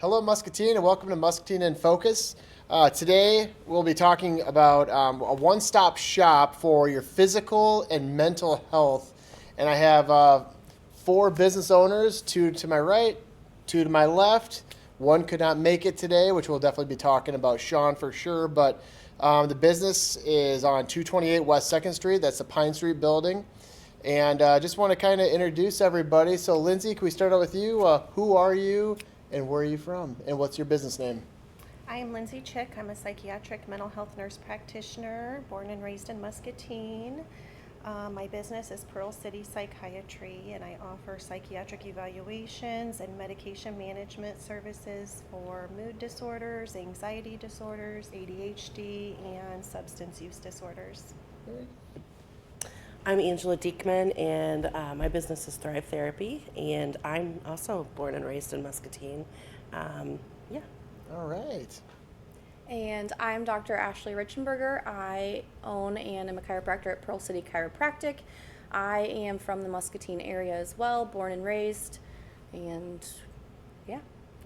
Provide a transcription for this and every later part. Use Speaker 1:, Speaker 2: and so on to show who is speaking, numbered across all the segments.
Speaker 1: Hello, Muscatine, and welcome to Muscatine in Focus. Today, we'll be talking about a one-stop shop for your physical and mental health. And I have 4 business owners, 2 to my right, 2 to my left. One could not make it today, which we'll definitely be talking about Shawn for sure. But the business is on 228 West 2nd Street. That's the Pine Street building. And just want to kind of introduce everybody. So, Lindsay, can we start out with you? Who are you? And where are you from? And what's your business name?
Speaker 2: I'm Lindsay Chick. I'm a psychiatric mental health nurse practitioner, born and raised in Muscatine. My business is Pearl City Psychiatry, and I offer psychiatric evaluations and medication management services for mood disorders, anxiety disorders, ADHD, and substance use disorders.
Speaker 3: I'm Angela Dieckman, and my business is Thrive Therapy, and I'm also born and raised in Muscatine.
Speaker 1: All right.
Speaker 4: And I'm Dr. Ashley Richenberger. I own and am a chiropractor at Pearl City Chiropractic. I am from the Muscatine area as well, born and raised, and yeah.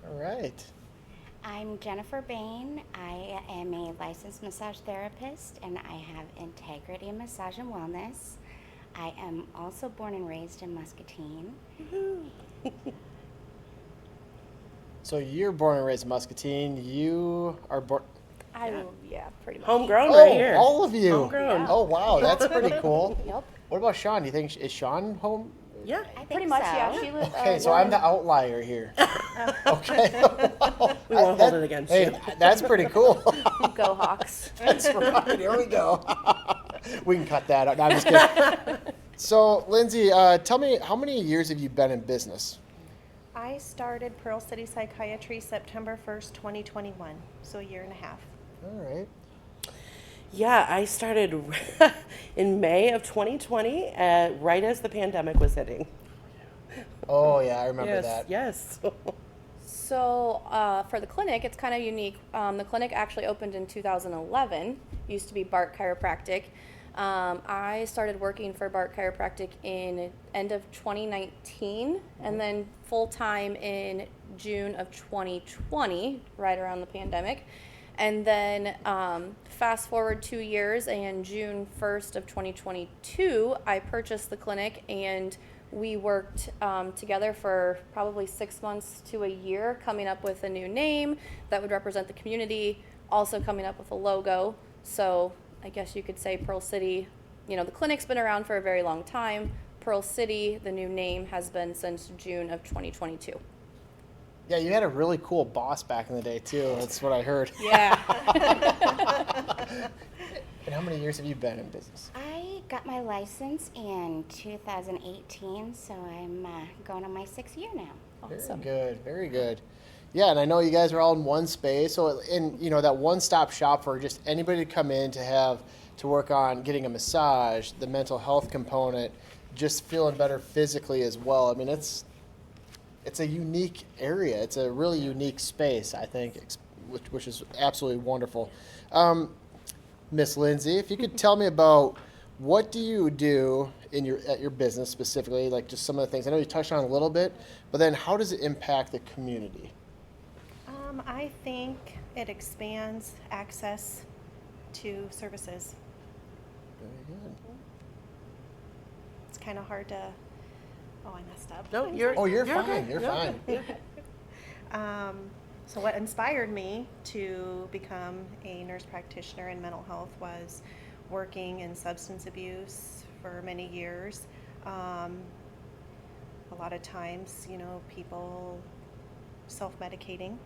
Speaker 1: All right.
Speaker 5: I'm Jennifer Bane. I am a licensed massage therapist, and I have Integrity in Massage and Wellness. I am also born and raised in Muscatine.
Speaker 1: So you're born and raised in Muscatine. You are born.
Speaker 4: Yeah, pretty much.
Speaker 3: Homegrown right here.
Speaker 1: All of you.
Speaker 3: Homegrown.
Speaker 1: Oh, wow. That's pretty cool.
Speaker 4: Yep.
Speaker 1: What about Shawn? Do you think, is Shawn home?
Speaker 3: Yeah.
Speaker 5: I think
Speaker 4: Pretty much,
Speaker 5: so.
Speaker 4: yeah. She lives.
Speaker 1: Okay, so I'm the outlier here. Okay.
Speaker 3: We won't hold it against
Speaker 1: Hey,
Speaker 3: you.
Speaker 1: that's pretty cool.
Speaker 4: Go Hawks.
Speaker 1: That's right. Here we go. We can cut that out. No, I'm just kidding. So, Lindsay, tell me, how many years have you been in business?
Speaker 2: I started Pearl City Psychiatry September 1st, 2021, so a year and a half.
Speaker 1: All right.
Speaker 3: Yeah, I started in May of 2020, right as the pandemic was hitting.
Speaker 1: Oh, yeah, I remember
Speaker 3: yes,
Speaker 1: that.
Speaker 3: yes.
Speaker 4: So for the clinic, it's kind of unique. The clinic actually opened in 2011. Used to be Bart Chiropractic. I started working for Bart Chiropractic in end of 2019, and then full time in June of 2020, right around the pandemic. And then fast forward 2 years, and June 1st of 2022, I purchased the clinic, and we worked together for probably 6 months to a year, coming up with a new name that would represent the community, also coming up with a logo. So I guess you could say Pearl City, the clinic's been around for a very long time. Pearl City, the new name, has been since June of 2022.
Speaker 1: Yeah, you had a really cool boss back in the day, too. That's what I heard.
Speaker 4: Yeah.
Speaker 1: And how many years have you been in business?
Speaker 5: I got my license in 2018, so I'm going on my 6th year now.
Speaker 4: Awesome.
Speaker 1: Very good, very good. Yeah, and I know you guys are all in one space, so that one-stop shop for just anybody to come in to work on getting a massage, the mental health component, just feeling better physically as well. I mean, it's a unique area. It's a really unique space, I think, which is absolutely wonderful. Miss Lindsay, if you could tell me about what do you do at your business specifically, like just some of the things. I know you touched on a little bit, but then how does it impact the community?
Speaker 2: I think it expands access to services.
Speaker 1: Very good.
Speaker 2: It's kind of hard to. Oh, I messed up.
Speaker 3: No, you're
Speaker 1: fine.
Speaker 3: good.
Speaker 1: You're fine.
Speaker 2: So what inspired me to become a nurse practitioner in mental health was working in substance abuse for many years. A lot of times, people self-medicating.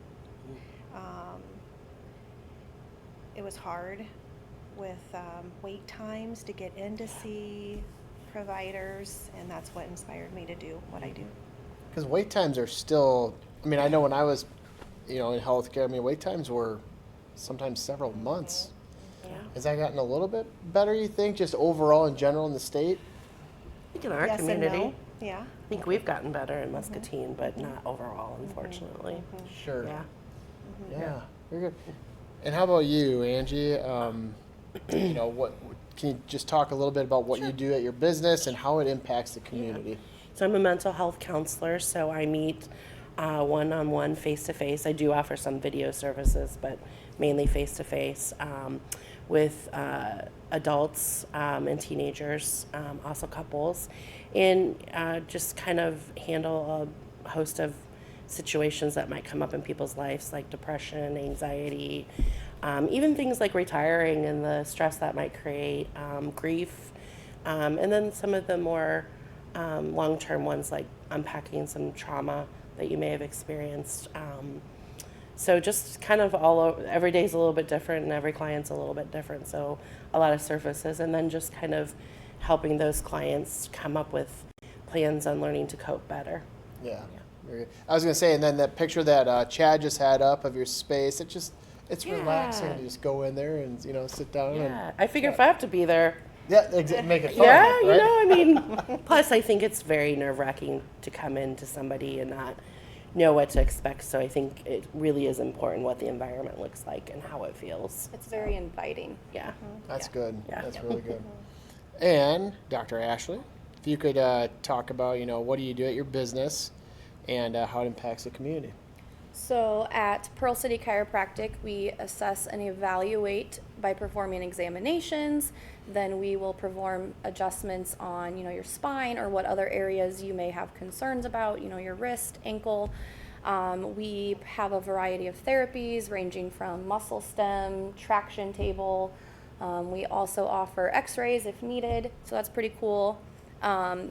Speaker 2: It was hard with wait times to get in to see providers, and that's what inspired me to do what I do.
Speaker 1: Because wait times are still, I know when I was, in healthcare, wait times were sometimes several months.
Speaker 3: Yeah.
Speaker 1: Has that gotten a little bit better, you think, just overall in general in the state?
Speaker 3: I think in our
Speaker 2: Yes and
Speaker 3: community,
Speaker 2: no. Yeah.
Speaker 3: I think we've gotten better in Muscatine, but not overall, unfortunately.
Speaker 1: Sure.
Speaker 3: Yeah.
Speaker 1: Yeah, very good. And how about you, Angie? What can you just talk a little bit about what you do at your business and how it impacts the community?
Speaker 3: So I'm a mental health counselor, so I meet one-on-one, face-to-face. I do offer some video services, but mainly face-to-face with adults and teenagers, also couples, and just kind of handle a host of situations that might come up in people's lives, like depression, anxiety, even things like retiring and the stress that might create, grief, and then some of the more long-term ones, like unpacking some trauma that you may have experienced. So just kind of all over, every day is a little bit different and every client's a little bit different. So a lot of services, and then just kind of helping those clients come up with plans on learning to cope better.
Speaker 1: Yeah. Very good. I was going to say, and then that picture that Chad just had up of your space, it's relaxing to just go in there and, sit down.
Speaker 3: Yeah,
Speaker 1: And,
Speaker 3: I figure if I have to be there,
Speaker 1: make it fun.
Speaker 3: yeah,
Speaker 1: right?
Speaker 3: I mean, plus I think it's very nerve-wracking to come into somebody and not know what to expect. So I think it really is important what the environment looks like and how it feels.
Speaker 4: It's very inviting.
Speaker 3: Yeah.
Speaker 1: That's good.
Speaker 3: Yeah.
Speaker 1: That's really good. And Dr. Ashley, if you could talk about, what do you do at your business and how it impacts the community?
Speaker 4: So at Pearl City Chiropractic, we assess and evaluate by performing examinations. Then we will perform adjustments on, your spine or what other areas you may have concerns about, your wrist, ankle. We have a variety of therapies ranging from muscle stem, traction table. We also offer x-rays if needed, so that's pretty cool.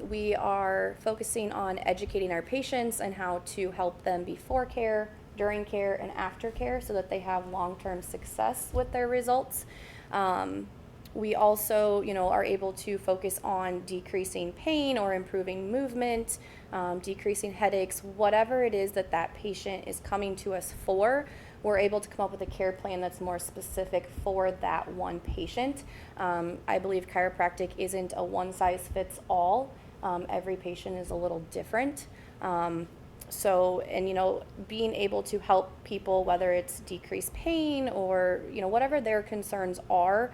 Speaker 4: We are focusing on educating our patients and how to help them before care, during care, and after care so that they have long-term success with their results. We also, are able to focus on decreasing pain or improving movement, decreasing headaches, whatever it is that patient is coming to us for. We're able to come up with a care plan that's more specific for that one patient. I believe chiropractic isn't a one-size-fits-all. Every patient is a little different. Being able to help people, whether it's decrease pain or, whatever their concerns are,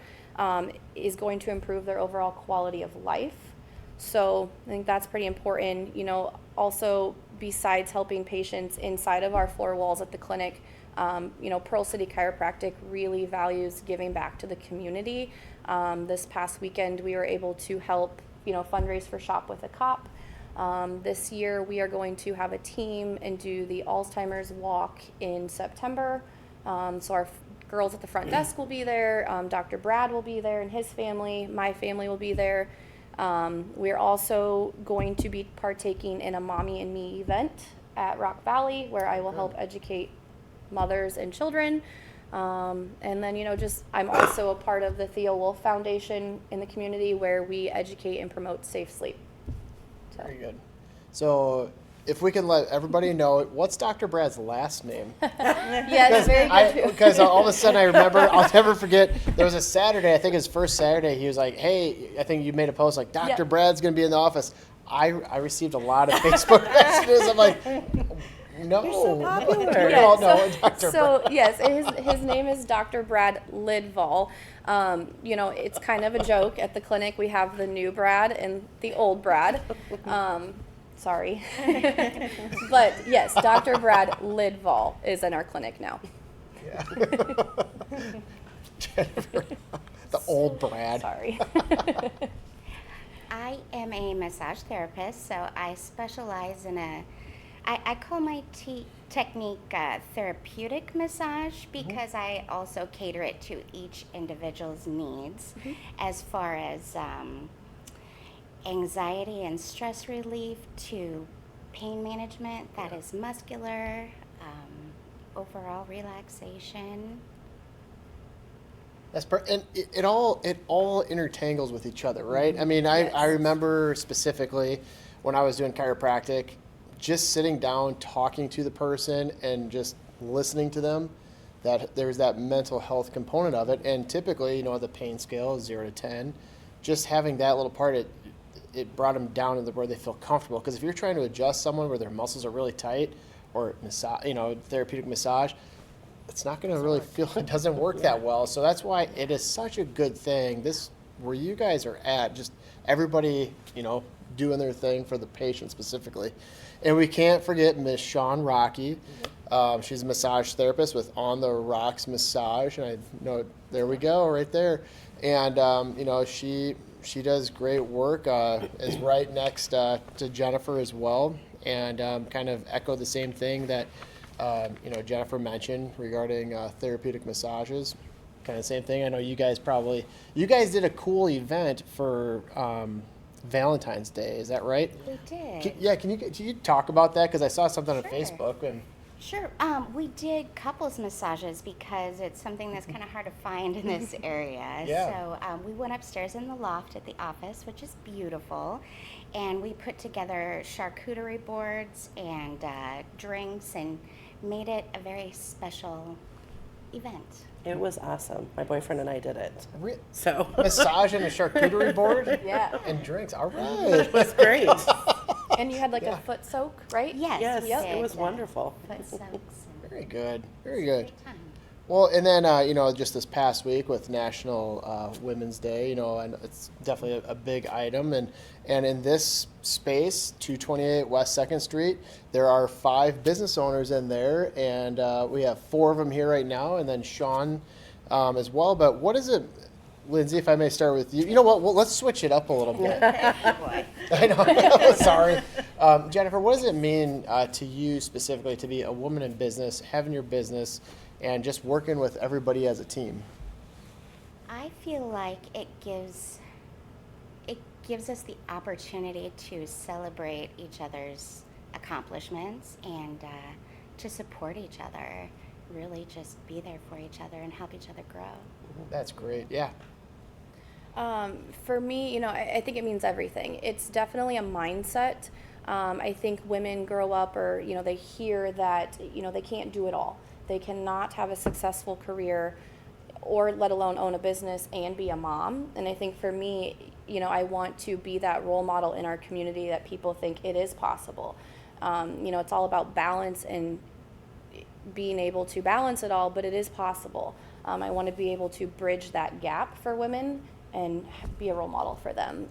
Speaker 4: is going to improve their overall quality of life. So I think that's pretty important. Also, besides helping patients inside of our four walls at the clinic, Pearl City Chiropractic really values giving back to the community. This past weekend, we were able to help, fundraise for Shop with a Cop. This year, we are going to have a team and do the Alzheimer's walk in September. So our girls at the front desk will be there. Dr. Brad will be there and his family. My family will be there. We're also going to be partaking in a Mommy and Me event at Rock Valley where I will help educate mothers and children. And then, I'm also a part of the Theo Wolf Foundation in the community where we educate and promote safe sleep. So.
Speaker 1: Very good. So if we can let everybody know, what's Dr. Brad's last name?
Speaker 4: Yes, very good too.
Speaker 1: Because all of a sudden I remember, I'll never forget, there was a Saturday, I think his first Saturday, he was like, hey, I think you made a post like, Dr.
Speaker 4: Yeah.
Speaker 1: Brad's going to be in the office. I received a lot of Facebook messages. I'm like, no.
Speaker 3: You're so popular.
Speaker 1: We all know Dr.
Speaker 4: So
Speaker 1: Brad.
Speaker 4: yes, his name is Dr. Brad Lidval. It's kind of a joke at the clinic. We have the new Brad and the old Brad. Sorry. But yes, Dr. Brad Lidval is in our clinic now.
Speaker 1: Yeah. The old Brad.
Speaker 4: Sorry.
Speaker 5: I am a massage therapist, so I specialize in I call my technique therapeutic massage because I also cater it to each individual's needs as far as anxiety and stress relief to pain management that is muscular, overall relaxation.
Speaker 1: And it all intertangles with each other, right? I mean,
Speaker 4: Yes.
Speaker 1: I remember specifically when I was doing chiropractic, just sitting down, talking to the person, and just listening to them. That there's that mental health component of it, and typically, the pain scale is 0 to 10. Just having that little part, it brought them down to where they feel comfortable. Because if you're trying to adjust someone where their muscles are really tight, or massage, therapeutic massage, it's not going to really feel, it doesn't work that well. So that's why it is such a good thing. This, where you guys are at, just everybody, doing their thing for the patient specifically. And we can't forget Miss Shawn Rockey. She's a massage therapist with On the Rocks Massage, and I know, there we go, right there. And she does great work. Is right next to Jennifer as well, and kind of echo the same thing that Jennifer mentioned regarding therapeutic massages. Kind of same thing. I know you guys did a cool event for Valentine's Day. Is that right?
Speaker 5: We did.
Speaker 1: Can you talk about that? Because I saw something on
Speaker 5: Sure.
Speaker 1: Facebook. And
Speaker 5: Sure. We did couples massages because it's something that's kind of hard to find in this area.
Speaker 1: Yeah.
Speaker 5: So we went upstairs in the loft at the office, which is beautiful, and we put together charcuterie boards and drinks and made it a very special event.
Speaker 3: It was awesome. My boyfriend and I did it.
Speaker 1: Re-
Speaker 3: So
Speaker 1: massage and a charcuterie board.
Speaker 4: Yeah.
Speaker 1: And drinks. All right.
Speaker 3: it was great.
Speaker 4: And you had like a foot soak, right?
Speaker 5: Yes.
Speaker 3: Yes,
Speaker 5: we
Speaker 3: it
Speaker 5: did,
Speaker 3: was wonderful.
Speaker 5: Foot soaks. And
Speaker 1: Very good. Very good.
Speaker 5: great time.
Speaker 1: Well, and then just this past week with National Women's Day, and it's definitely a big item. And in this space, 228 West 2nd Street, there are 5 business owners in there, and we have 4 of them here right now, and then Shawn as well. But what is it, Lindsay? If I may start with you. You know what? Well, let's switch it up a little bit.
Speaker 5: Boy.
Speaker 1: I know. Sorry. Jennifer, what does it mean to you specifically to be a woman in business, having your business, and just working with everybody as a team?
Speaker 5: I feel like it gives us the opportunity to celebrate each other's accomplishments and to support each other. Really just be there for each other and help each other grow.
Speaker 1: That's great. Yeah.
Speaker 4: For me, I think it means everything. It's definitely a mindset. I think women grow up or, they hear that, they can't do it all. They cannot have a successful career or let alone own a business and be a mom. And I think for me, I want to be that role model in our community that people think it is possible. It's all about balance and being able to balance it all, but it is possible. I want to be able to bridge that gap for women and be a role model for them,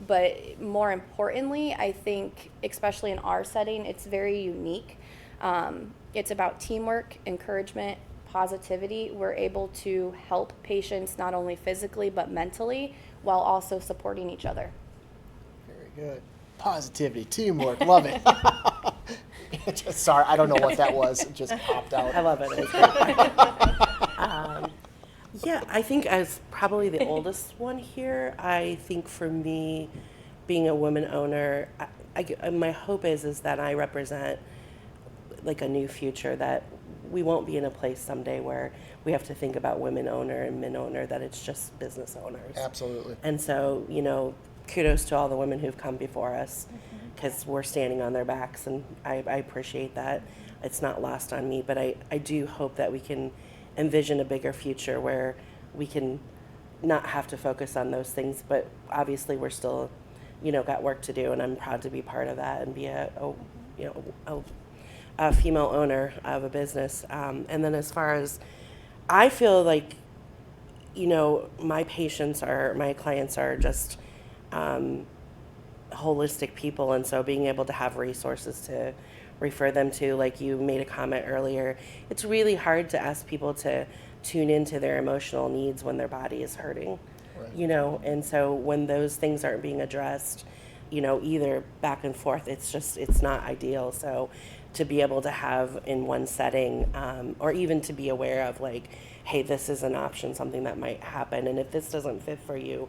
Speaker 4: but more importantly, I think, especially in our setting, it's very unique. It's about teamwork, encouragement, positivity. We're able to help patients not only physically but mentally while also supporting each other.
Speaker 1: Very good. Positivity, teamwork, love it. Sorry, I don't know what that was. It just popped out.
Speaker 3: I love it. It was great. Yeah, I think as probably the oldest one here, I think for me, being a woman owner, my hope is that I represent like a new future, that we won't be in a place someday where we have to think about women owner and men owner, that it's just business owners.
Speaker 1: Absolutely.
Speaker 3: And so, kudos to all the women who've come before us, because we're standing on their backs, and I appreciate that. It's not lost on me, but I do hope that we can envision a bigger future where we can not have to focus on those things, but obviously we're still, got work to do, and I'm proud to be part of that and be a female owner of a business. And then as far as, I feel like, my clients are just holistic people, and so being able to have resources to refer them to, like you made a comment earlier, it's really hard to ask people to tune into their emotional needs when their body is hurting,
Speaker 1: Right.
Speaker 3: And so when those things aren't being addressed, either back and forth, it's not ideal. So to be able to have in one setting, or even to be aware of like, hey, this is an option, something that might happen, and if this doesn't fit for you,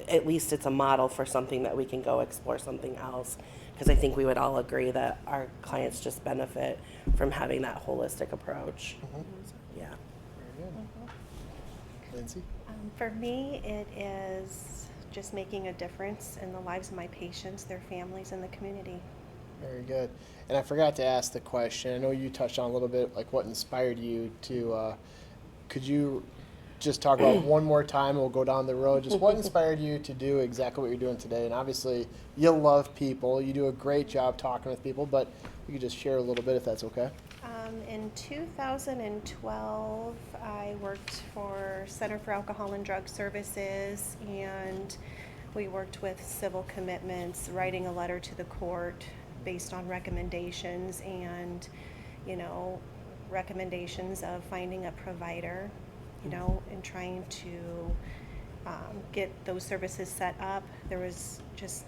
Speaker 3: at least it's a model for something that we can go explore something else. Because I think we would all agree that our clients just benefit from having that holistic approach.
Speaker 1: Mm-hmm.
Speaker 3: So, yeah.
Speaker 1: Very good. Lindsay?
Speaker 2: For me, it is just making a difference in the lives of my patients, their families, and the community.
Speaker 1: Very good. And I forgot to ask the question. I know you touched on a little bit, like what inspired you to, could you just talk about one more time, and we'll go down the road, just what inspired you to do exactly what you're doing today? And obviously, you love people. You do a great job talking with people, but you could just share a little bit if that's okay.
Speaker 2: In 2012, I worked for Center for Alcohol and Drug Services, and We worked with civil commitments, writing a letter to the court based on recommendations and, recommendations of finding a provider, and trying to get those services set up. There was just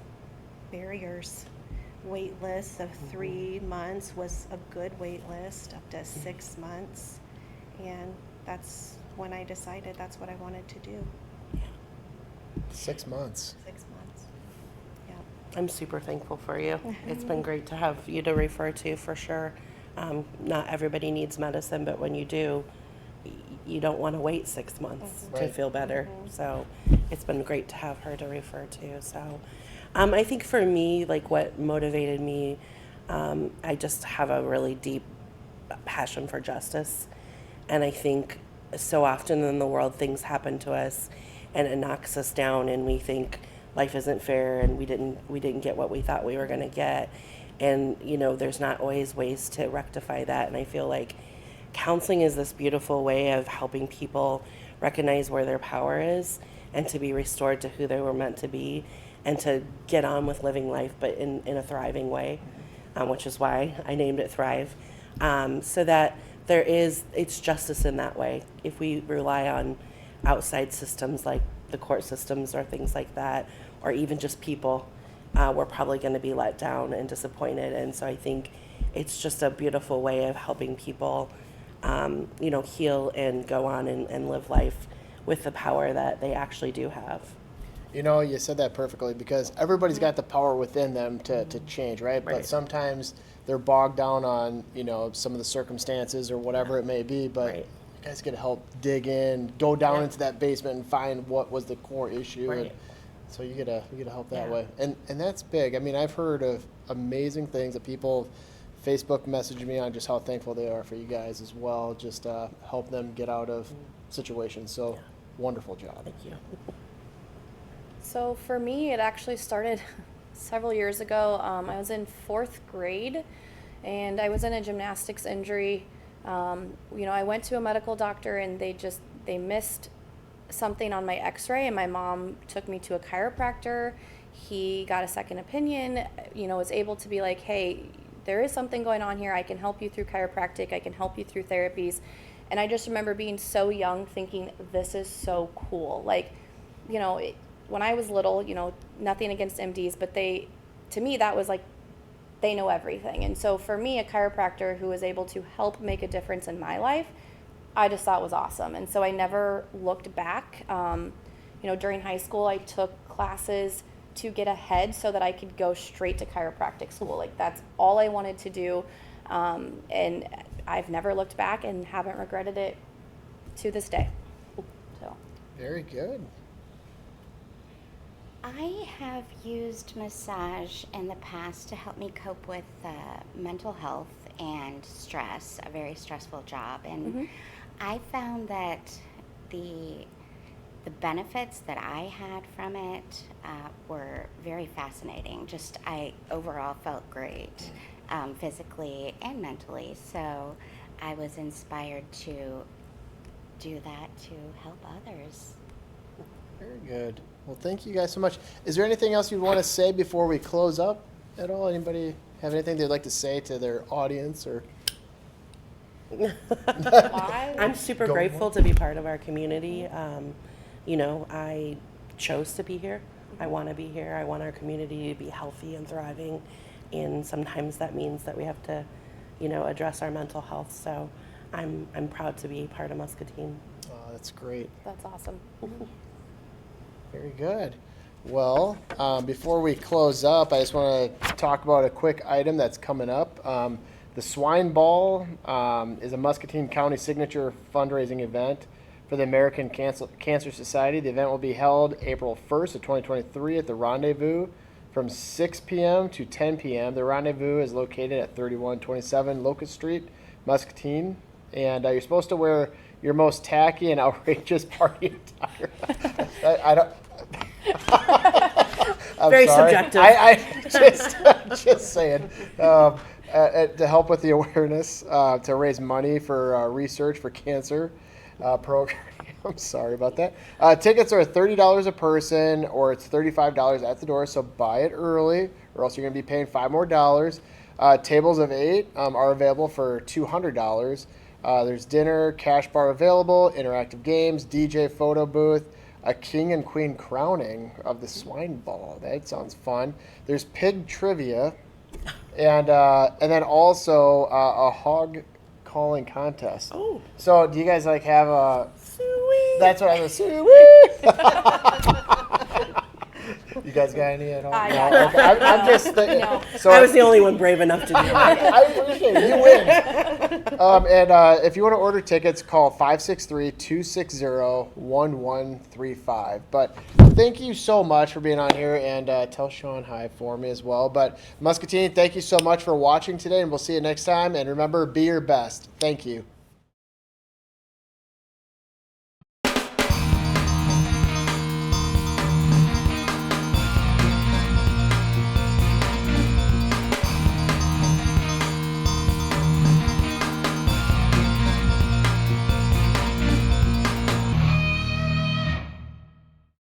Speaker 2: barriers. Wait lists of 3 months was a good wait list, up to 6 months. And that's when I decided that's what I wanted to do.
Speaker 1: 6 months.
Speaker 2: 6 months. Yeah.
Speaker 3: I'm super thankful for you. It's been great to have you to refer to for sure. Not everybody needs medicine, but when you do, you don't want to wait 6 months to
Speaker 1: Right.
Speaker 3: feel better. So it's been great to have her to refer to. So I think for me, like what motivated me, I just have a really deep passion for justice. And I think so often in the world, things happen to us and it knocks us down and we think life isn't fair and we didn't get what we thought we were going to get. And, there's not always ways to rectify that. And I feel like counseling is this beautiful way of helping people recognize where their power is and to be restored to who they were meant to be and to get on with living life, but in a thriving way, which is why I named it Thrive, so that it's justice in that way. If we rely on outside systems like the court systems or things like that, or even just people, we're probably going to be let down and disappointed. And so I think it's just a beautiful way of helping people, heal and go on and live life with the power that they actually do have.
Speaker 1: You said that perfectly because everybody's got the power within them to change, right?
Speaker 3: Right.
Speaker 1: But sometimes they're bogged down on, some of the circumstances or whatever it may be. But
Speaker 3: Right.
Speaker 1: you guys got to help dig in, go down
Speaker 3: Yeah.
Speaker 1: into that basement and find what was the core issue.
Speaker 3: Right.
Speaker 1: And so you gotta help that
Speaker 3: Yeah.
Speaker 1: way. And that's big. I mean, I've heard of amazing things that people Facebook message me on just how thankful they are for you guys as well, just help them get out of situations. So wonderful job.
Speaker 3: Thank you.
Speaker 4: So for me, it actually started several years ago. I was in 4th grade, and I was in a gymnastics injury. I went to a medical doctor, and they missed something on my x-ray, and my mom took me to a chiropractor. He got a second opinion, was able to be like, hey, there is something going on here. I can help you through chiropractic. I can help you through therapies. And I just remember being so young thinking, this is so cool. Like, when I was little, nothing against MDs, but to me, that was like, they know everything. And so for me, a chiropractor who was able to help make a difference in my life, I just thought was awesome. And so I never looked back. During high school, I took classes to get ahead so that I could go straight to chiropractic school. Like, that's all I wanted to do. And I've never looked back and haven't regretted it to this day. So.
Speaker 1: Very good.
Speaker 5: I have used massage in the past to help me cope with mental health and stress, a very stressful job. And I found that the benefits that I had from it were very fascinating. I overall felt great physically and mentally. So I was inspired to do that to help others.
Speaker 1: Very good. Well, thank you guys so much. Is there anything else you want to say before we close up at all? Anybody have anything they'd like to say to their audience or?
Speaker 3: I'm super grateful to be part of our community. I chose to be here. I want to be here. I want our community to be healthy and thriving. And sometimes that means that we have to, address our mental health. So I'm proud to be part of Muscatine.
Speaker 1: Oh, that's great.
Speaker 4: That's awesome.
Speaker 1: Very good. Well, before we close up, I just want to talk about a quick item that's coming up. The Swine Ball is a Muscatine County signature fundraising event for the American Cancer Society. The event will be held April 1st of 2023 at the Rendezvous from 6 p.m. to 10 p.m. The Rendezvous is located at 3127 Locust Street, Muscatine. And you're supposed to wear your most tacky and outrageous party attire. I don't... I'm
Speaker 3: Very
Speaker 1: sorry.
Speaker 3: subjective.
Speaker 1: I just saying. To help with the awareness, to raise money for research for cancer program. I'm sorry about that. Tickets are $30 a person, or it's $35 at the door, so buy it early, or else you're going to be paying $5 more. Tables of 8 are available for $200. There's dinner, cash bar available, interactive games, DJ photo booth, a king and queen crowning of the swine ball. That sounds fun. There's pig trivia, and then also a hog calling contest.
Speaker 3: Oh.
Speaker 1: So do you guys like have a?
Speaker 3: Sweet.
Speaker 1: That's what I was. You guys got any at all?
Speaker 4: I
Speaker 1: No?
Speaker 4: got
Speaker 1: Okay. I'm just thinking.
Speaker 4: No.
Speaker 1: So
Speaker 3: I was the only one brave enough to do it.
Speaker 1: I appreciate it. You win. And if you want to order tickets, call 563-260-1135. But thank you so much for being on here, and tell Shawn hi for me as well. But Muscatine, thank you so much for watching today, and we'll see you next time. And remember, be your best. Thank you.